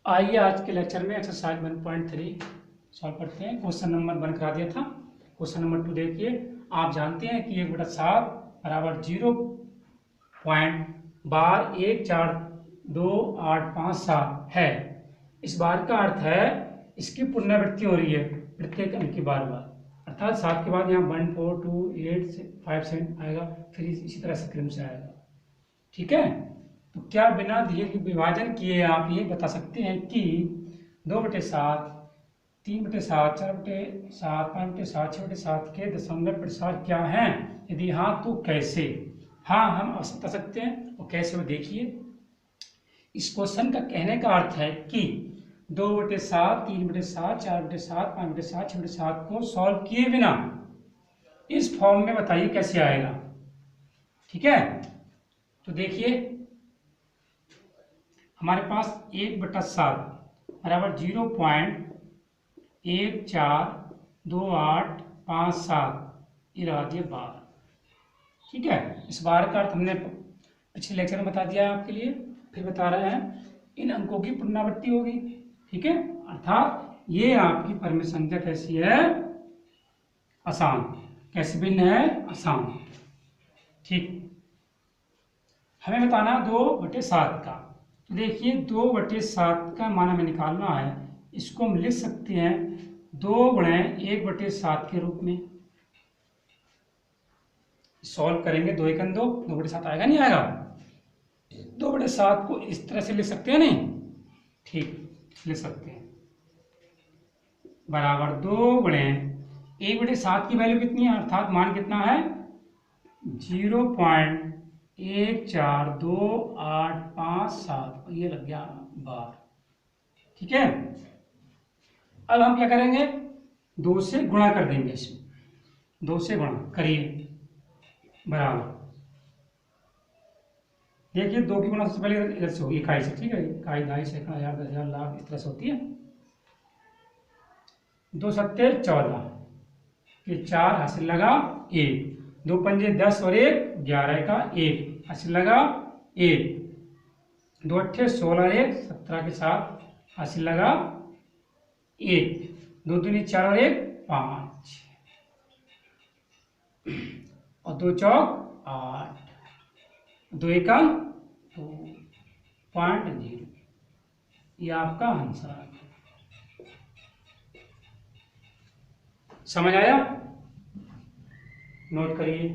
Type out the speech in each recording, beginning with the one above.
आइए आज के लेक्चर में एक्सरसाइज 1.3 सॉल्व करते हैं। क्वेश्चन नंबर 1 करा दिया था। क्वेश्चन नंबर 2 देखिए। आप जानते हैं कि 1/7 बराबर 0.14285 है। इस बार का अर्थ है इसकी पुनरावृत्ति हो रही है प्रत्येक अंक की बार बार, अर्थात 7 के बाद यहाँ 1 4 2 8 5 7 आएगा, फिर इसी तरह से क्रम से आएगा। ठीक है, तो क्या बिना दिए विभाजन किए आप ये बता सकते हैं कि 2/7, 3/7, 4/7, 5/7, 6/7 के दशमलव प्रसार क्या हैं? यदि हाँ तो कैसे? हाँ, हम बता सकते हैं। और कैसे वो देखिए। इस क्वेश्चन का कहने का अर्थ है कि 2/7, 3/7, 4/7, 5/7, 6/7 को सॉल्व किए बिना इस फॉर्म में बताइए कैसे आएगा। ठीक है, तो देखिए हमारे पास 1/7 बराबर 0.142857 ये रहा दिया बार। ठीक है, इस बार का अर्थ हमने पिछले लेक्चर में बता दिया है आपके लिए, फिर बता रहे हैं। इन अंकों की पुनरावृत्ति होगी। ठीक है, अर्थात ये आपकी परम संख्या कैसी है? आसान। कैसे भिन्न है? आसान। ठीक, हमें बताना 2/7 का। तो देखिए 2/7 का मान हमें निकालना है। इसको हम लिख सकते हैं 2 गुणे 1/7 के रूप में। सॉल्व करेंगे 2 1 2, 2/7 आएगा नहीं आएगा? 2/7 को इस तरह से लिख सकते हैं नहीं? ठीक, लिख सकते हैं बराबर 2 गुणे 1/7 की वैल्यू कितनी है, अर्थात मान कितना है? 0.14285, ये लग गया बार। ठीक है, अब हम क्या करेंगे? 2 से गुणा कर देंगे। इसमें 2 से गुणा करिए बराबर, देखिए 2 की गुणा सबसे पहले इधर से होगी इकाई से। ठीक है, इकाई, ढाई, सैकड़ा, हजार, 10,000, लाख, इस तरह से होती है। 2 सत्ते 14 के 4 हासिल लगा 1, 2 पंजे 10 और 1 11 का 1 हासिल लगा 1, 2 अट्ठे 16 और 1 17 के साथ हासिल लगा 1, 2 दूनी 4 और 1 5 और 2 चौक 8, 2 एकम 2.0। ये आपका आंसर है। समझ आया? नोट करिए।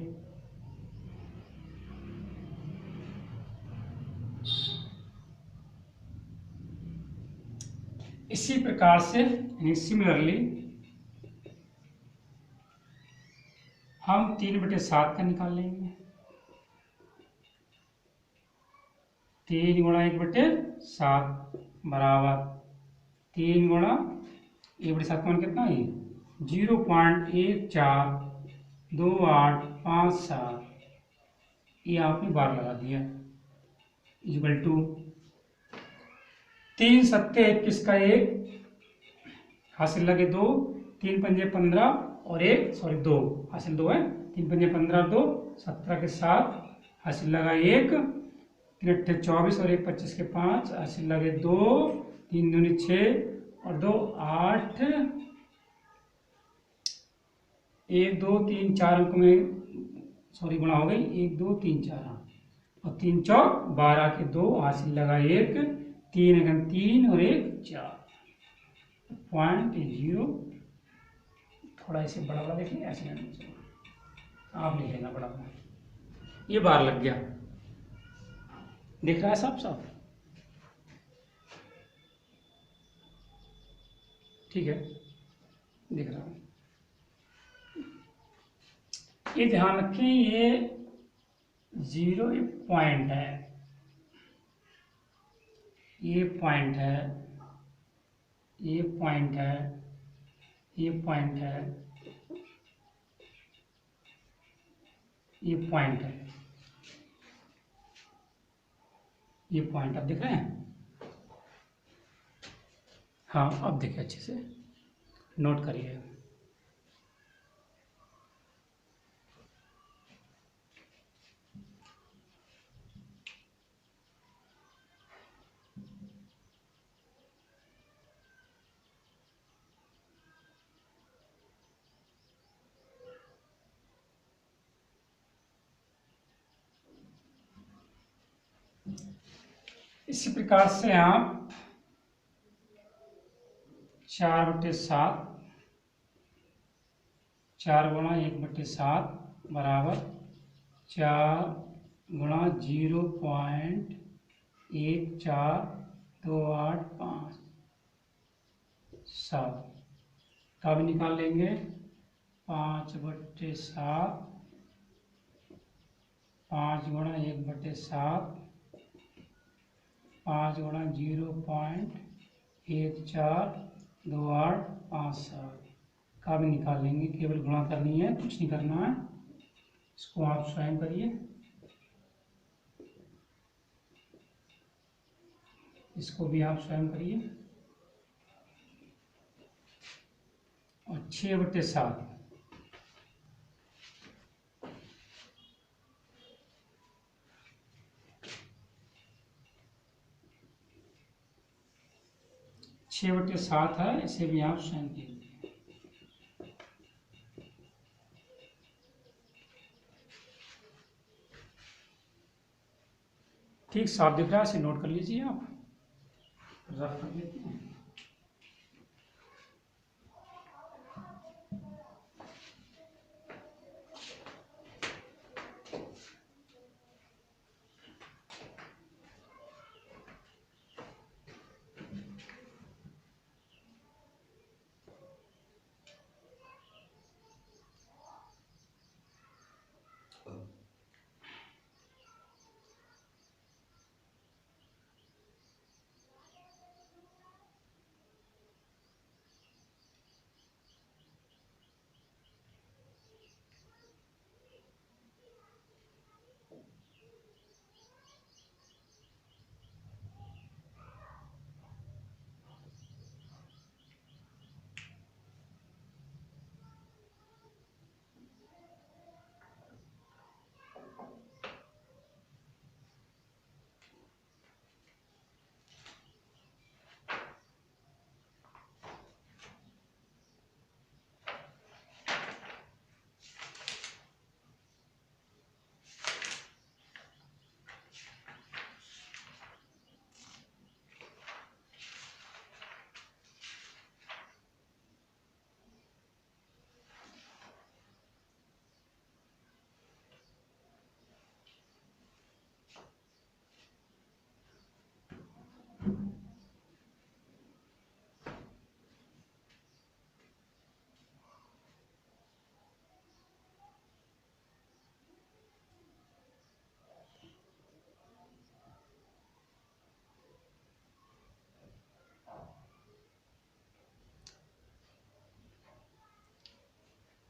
इसी प्रकार से सिमिलरली हम 3/7 का निकाल लेंगे। 3 गुणा 1/7 बराबर 3 गुणा 1/7 का मान कितना है? 0.142857, ये आपने बार लगा दिया, इक्वल टू 3 सत्ते 21 का 1 हासिल लगे 2, 3 पंजे 15 और 1 सॉरी 2 हासिल 2 है, 3 पंजे 15 2 17 के 7 हासिल लगा 1, 3 अट्ठे 24 और 1 25 के 5 हासिल लगे 2, 3 दूनी 6 और 2 8, 1 2 3 4 अंक में सॉरी गुणा हो गई, 1 2 3 4 और 3 चौक 12 के 2 हासिल लगा 1, 3 एकम 3 और 1 4.0। थोड़ा इसे बड़ा बड़ा देखिए, ऐसे नहीं आप लिख लेना बड़ा बड़ा। ये बार लग गया, दिख रहा है साफ साफ? ठीक है, दिख रहा है। ये ध्यान रखें, ये 0 एक पॉइंट है, ये पॉइंट है, ये पॉइंट है, ये पॉइंट है, ये पॉइंट है, ये पॉइंट अब दिख रहे हैं? हाँ, अब देखिए अच्छे से, नोट करिए। इसी प्रकार से आप 4/7, 4 गुणा 1/7 बराबर 4 गुणा 0.14285 का भी निकाल लेंगे। 5/7, 5 गुणा 1/7, 5 गुणा 0.142857 का भी निकाल लेंगे। केवल गुणा करनी है, कुछ नहीं करना है। इसको आप स्वयं करिए, इसको भी आप स्वयं करिए। और 6/7, है, इसे भी आप स्वयं कीजिए। ठीक साफ दिख रहा है, इसे नोट कर लीजिए आप, रफ कर लेते हैं।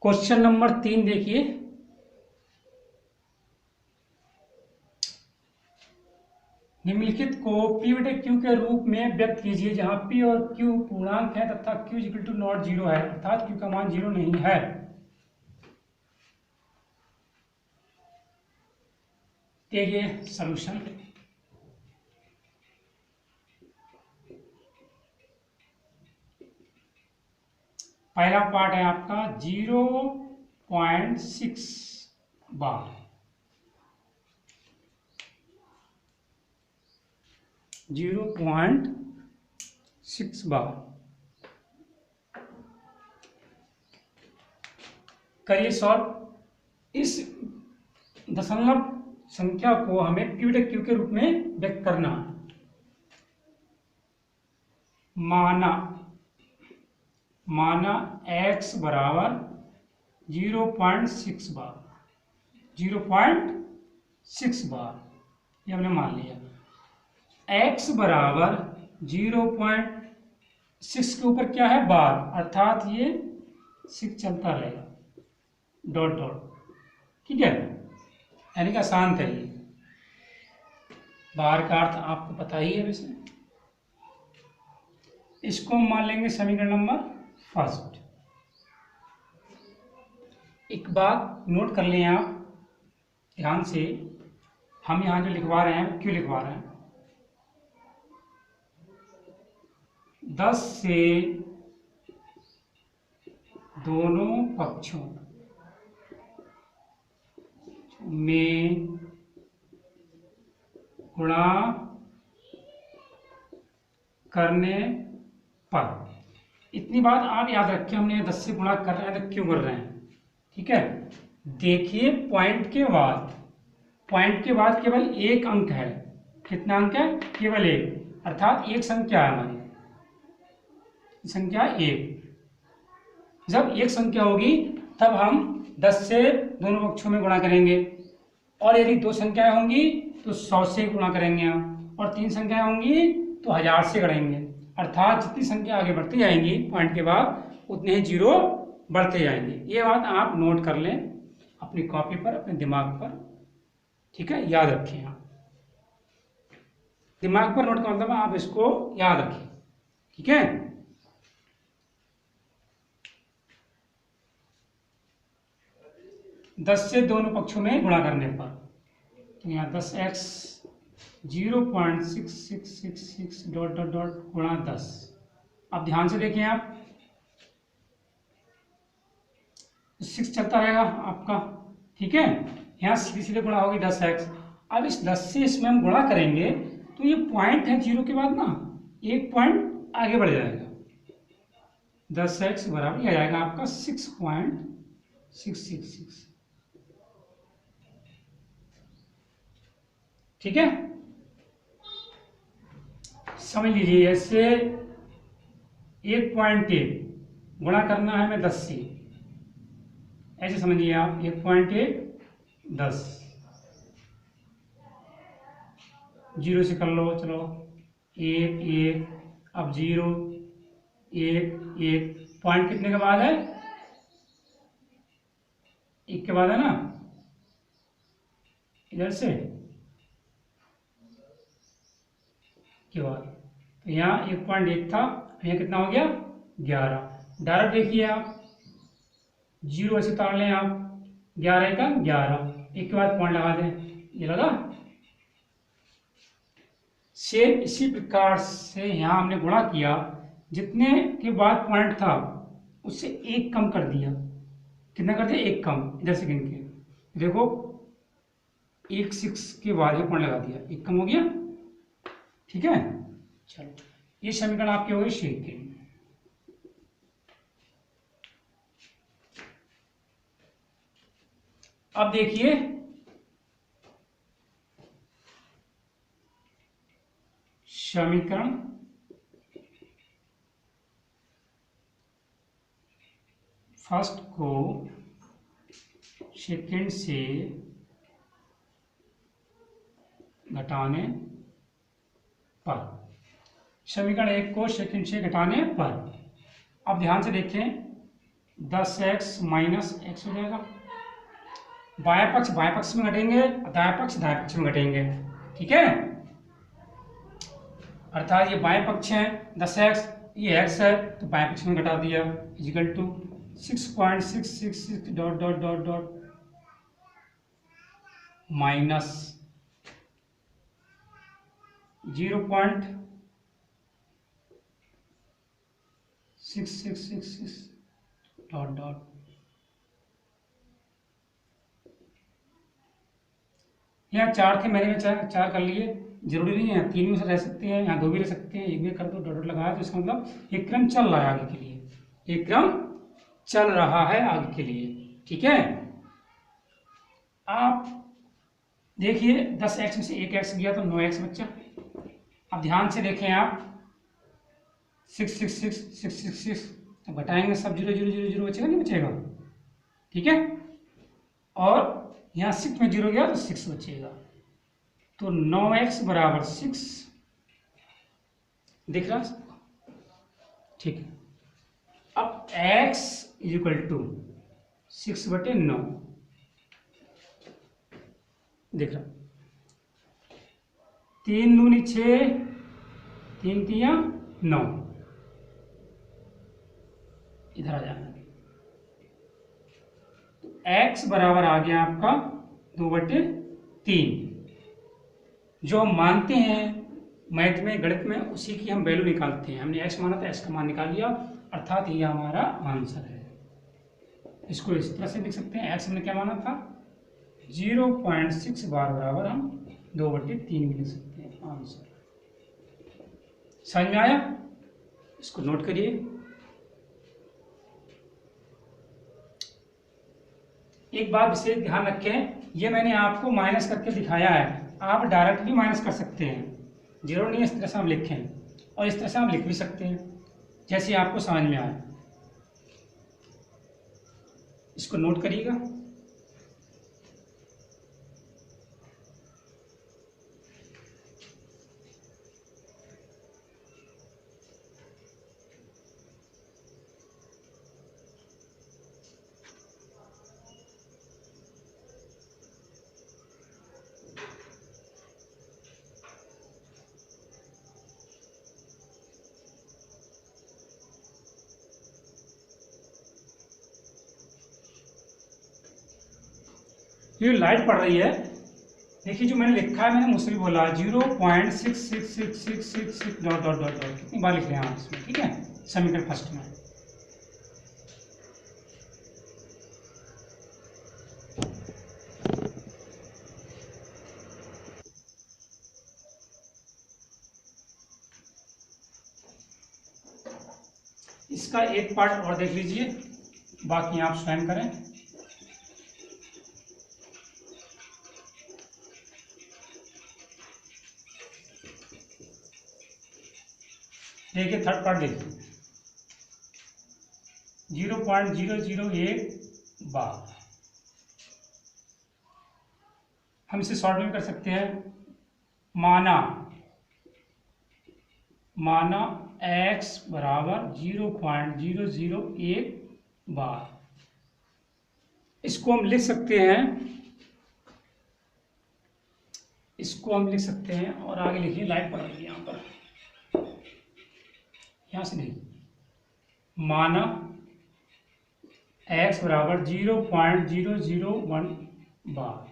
क्वेश्चन नंबर 3 देखिए। निम्नलिखित को P/Q के रूप में व्यक्त कीजिए जहां P और Q पूर्णांक है तथा Q = नॉट 0 है, अर्थात Q का मान 0 नहीं है। देखिए सॉल्यूशन। पहला पार्ट है आपका 0.6 बार, 0.6 बार करिए सॉल्व। इस दशमलव संख्या को हमें P/Q के रूप में व्यक्त करना है। माना x बराबर 0.6 बार, 0.6 बार ये हमने मान लिया। x बराबर 0.6 के ऊपर क्या है, बार, अर्थात ये 6 चलता रहेगा, डॉट डॉट, ठीक है, यानी कि आसान है ये। बार का अर्थ आपको पता ही है वैसे। इसको मान लेंगे समीकरण नंबर फर्स्ट। एक बात नोट कर लें आप ध्यान से, हम यहाँ जो लिखवा रहे हैं क्यों लिखवा रहे हैं। 10 से दोनों पक्षों में गुणा करने पर। इतनी बात आप याद रखें, हमने 10 से गुणा कर रहे हैं तो क्यों कर रहे हैं, ठीक है। देखिए पॉइंट के बाद केवल एक अंक है। कितना अंक है, केवल एक, अर्थात एक संख्या है हमारी, संख्या एक। जब एक संख्या होगी तब हम 10 से दोनों पक्षों में गुणा करेंगे, और यदि दो संख्याएं होंगी तो 100 से गुणा करेंगे हम, और तीन संख्याएं होंगी तो 1000 से करेंगे। अर्थात जितनी संख्या आगे बढ़ती जाएंगी पॉइंट के बाद उतने ही जीरो बढ़ते जाएंगे। ये बात आप नोट कर लें अपनी कॉपी पर, अपने दिमाग पर, ठीक है, याद रखें आप। दिमाग पर नोट का मतलब आप इसको याद रखें, ठीक है। दस से दोनों पक्षों में गुणा करने पर, तो यहाँ 10x 0.6666 डॉट डॉट डॉट गुणा 10। अब ध्यान से देखें आप, 6 चलता रहेगा आपका, ठीक है। यहाँ सीधे सीधे गुणा होगी 10x। अब इस 10 से इसमें हम गुणा करेंगे तो ये पॉइंट है जीरो के बाद ना, एक पॉइंट आगे बढ़ जाएगा। 10x बराबर आ जाएगा आपका 6.666, ठीक है। समझ लीजिए, ऐसे 1.1 गुणा करना है हमें 10 से, ऐसे समझिए आप, 1.1 10, जीरो से कर लो, चलो 1 1, अब 0 1 1, पॉइंट कितने के बाद है, 1 के बाद है ना, इधर से के बाद, तो यहाँ 1.1 था, यहाँ कितना हो गया 11। डायरेक्ट देखिए आप, जीरो ऐसे उतार लें आप, 11 का 11, एक के बाद पॉइंट लगा दें, ये लगा। सेम इसी प्रकार से यहाँ हमने गुणा किया, जितने के बाद पॉइंट था उससे एक कम कर दिया। कितना कर दिया, एक कम, इधर से गिन के देखो, 1 6 के बाद ये पॉइंट लगा दिया, एक कम हो गया, ठीक है। चलो ये समीकरण आपके हो गए सेकंड। अब देखिए समीकरण फर्स्ट को सेकंड से घटाने पर, समीकरण एक को सेकंड से घटाने पर। अब ध्यान से देखें, 10x माइनस एक्स हो जाएगा, बाएं पक्ष में घटेंगे, दाएं पक्ष में घटेंगे, ठीक है। अर्थात ये बाएं पक्ष है 10x, ये x है, तो बाएं पक्ष में घटा दिया, equal to 6.666 dot dot dot dot minus 0.6666 dot dot. यहाँ चार थे, मैंने चार कर लिए, जरूरी नहीं है तीन में से रह सकते हैं, यहाँ दो भी रह सकते हैं, एक भी कर दो, डॉट डॉट लगाया, तो इसका मतलब एक क्रम चल रहा है आगे के लिए, एक क्रम चल रहा है आगे के लिए, ठीक है। आप देखिए 10x में से एक x गया तो 9x बच्चा। अब ध्यान से देखें आप, 666 तो घटाएंगे सब, 0 0 0 0 बचेगा, नहीं बचेगा, ठीक है। और यहाँ 6 में 0 गया तो 6 बचेगा, तो 9x बराबर 6 दिख रहा है, ठीक है। अब x इक्वल टू 6/9 दिख रहा, 3 दूनी 6, 3 तिया 9, इधर आ जाना, तो x बराबर आ गया आपका 2/3। जो हम मानते हैं मैथ में, गणित में, उसी की हम वैल्यू निकालते हैं। हमने x माना था, x का मान निकाल लिया, अर्थात ये हमारा आंसर है। इसको इस तरह से लिख सकते हैं, x हमने क्या माना था 0.6 बार बराबर हम 2/3 भी लिख सकते हैं आंसर। समझ में आया? इसको नोट करिए। एक बात विशेष ध्यान रखें, ये मैंने आपको माइनस करके दिखाया है, आप डायरेक्ट भी माइनस कर सकते हैं, जरूर नहीं इस तरह से हम लिखें, और इस तरह से हम लिख भी सकते हैं जैसे आपको समझ में आए। इसको नोट करिएगा। ये लाइट पड़ रही है, देखिए जो मैंने लिखा है, मैंने मुझसे भी बोला 0.666666 डॉट डॉट डॉट डॉट, कितनी बार लिख रहे हैं आप इसमें, ठीक है, समीकरण फर्स्ट में। इसका एक पार्ट और देख लीजिए, बाकी आप स्वयं करें। देखिए थर्ड पार्ट देखिए, 0.001 बार। हम इसे शॉर्ट में कर सकते हैं, माना x बराबर 0.001 बार। इसको हम लिख सकते हैं, और आगे लिखिए, लाइट पड़ रही है यहाँ पर, यहाँ से नहीं, माना x बराबर 0.001 बार,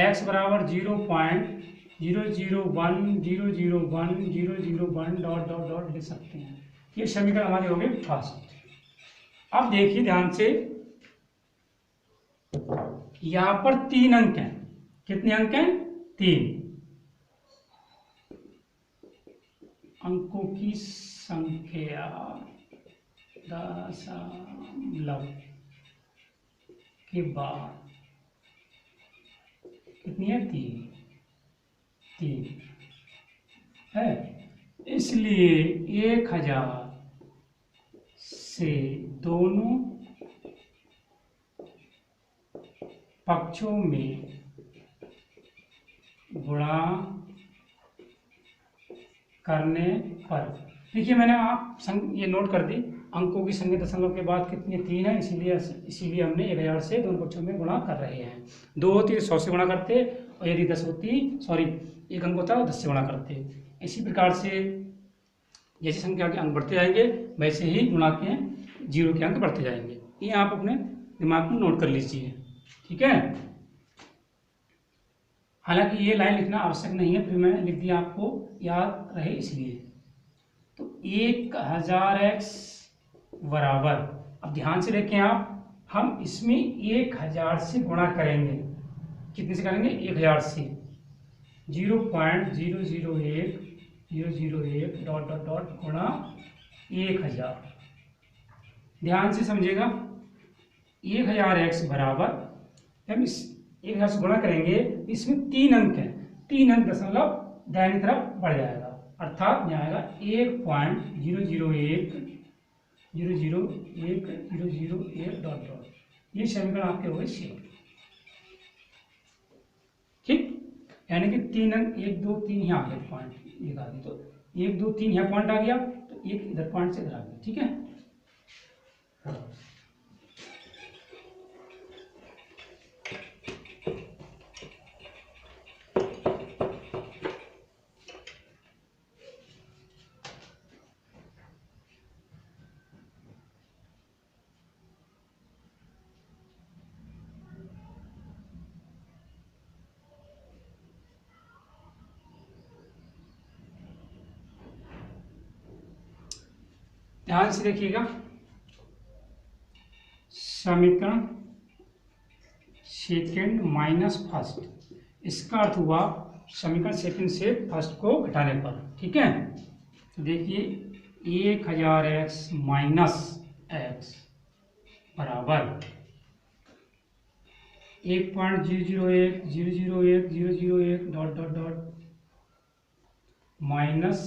x बराबर 0.001001001 डॉट डॉट डॉट लिख सकते हैं। ये समीकरण हमारी हो गई फर्स्ट। अब देखिए ध्यान से, यहां पर 3 अंक हैं, कितने अंक हैं? 3 अंकों की संख्या दशमलव के बाद कितनी है? 3 है, इसलिए 1000 से दोनों पक्षों में गुणा करने पर, देखिए मैंने आप ये नोट कर दी, अंकों की संख्या दशमलव के बाद कितनी? 3 है, इसीलिए हमने 1000 से दोनों पक्षों में गुणा कर रहे हैं। 2 होती है 100 से गुणा करते, और यदि 10 होती, सॉरी 1 अंक होता है 10 से गुणा करते। इसी प्रकार से जैसी संख्या के अंक बढ़ते जाएंगे, वैसे ही गुणा के 0 के अंक बढ़ते जाएंगे। ये आप अपने दिमाग में नोट कर लीजिए, ठीक है। हालांकि ये लाइन लिखना आवश्यक नहीं है, फिर मैंने लिख दिया आपको याद रहे इसलिए। तो 1000x बराबर, अब ध्यान से देखें आप, हम इसमें 1000 से गुणा करेंगे, कितने से करेंगे? 1000 से, 0.001 डॉट डॉट डॉट गुणा 1000। ध्यान से समझिएगा, 1000x बराबर, हम इस 1000 से गुणा करेंगे, इसमें 3 अंक हैं, 3 अंक दशमलव दाहिनी तरफ बढ़ जाएगा, अर्थात यहाँ आएगा 1.001 डॉट डॉट। ये समीकरण आपके हो गए शेयर, ठीक। यानी कि 3 अंक, 1 2 3 यहाँ पे पॉइंट लगा दी, तो 1 2 3 यहाँ पॉइंट आ गया, तो एक इधर पॉइंट से इधर आ गया, ठीक है। ध्यान से देखिएगा, समीकरण सेकेंड माइनस फर्स्ट, इसका अर्थ हुआ समीकरण सेकेंड से फर्स्ट को घटाने पर, ठीक है। देखिए 1000x माइनस एक्स बराबर 1.001 dot dot dot minus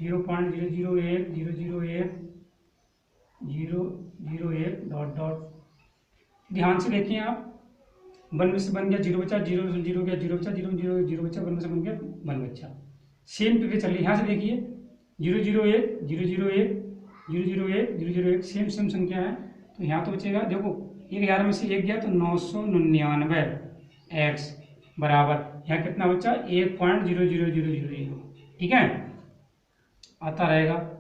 0.001 dot dot. ध्यान से देखिए आप, 1 में से बन गया 0 बचा, 0 0 गया 0 बचा, 0 0 0 बचा, 1 में से बन गया 1 बचा। सेम करके चलिए, यहाँ से देखिए 001 001 001 001 सेम सेम संख्या है, तो यहाँ तो बचेगा देखो 1000 में से 1 गया तो 999 एक्स बराबर यहाँ कितना बचा 1.00000। ठीक है, आता रहेगा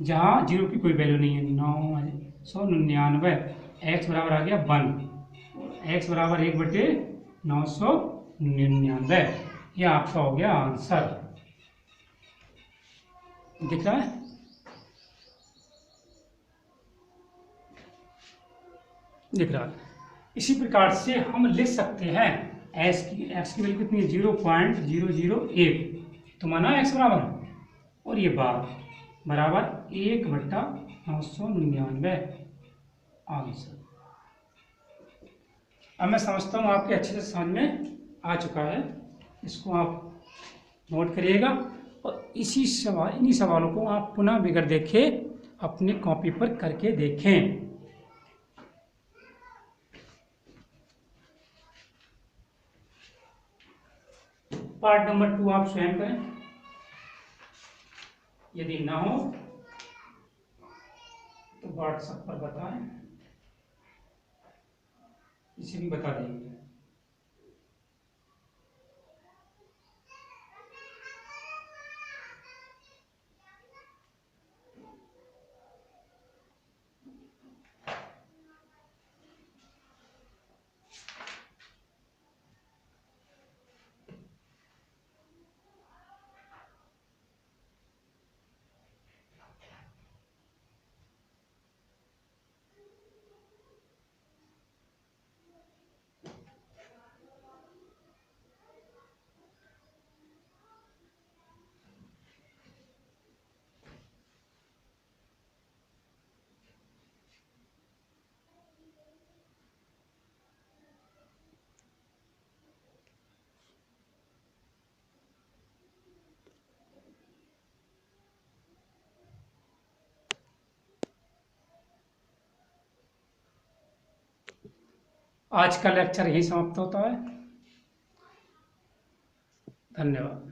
जहाँ जीरो की कोई वैल्यू नहीं है, 999 एक्स बराबर आ गया 1, एक्स बराबर 1/999। यह आपका हो गया आंसर। दिख रहा है? दिख रहा है। इसी प्रकार से हम लिख सकते हैं एक्स की वैल्यू कितनी है 0.001, तो माना एक्स बराबर और ये बार बराबर 1/999 आंसर। अब मैं समझता हूँ आपके अच्छे से समझ में आ चुका है, इसको आप नोट करिएगा और इन्हीं सवालों को आप पुनः बिगड़ देखे अपनी कॉपी पर करके देखें। पार्ट नंबर 2 आप स्वयं करें, यदि ना हो तो व्हाट्सएप पर बताएं, इसे भी बता देंगे। आज का लेक्चर यही समाप्त होता है। धन्यवाद।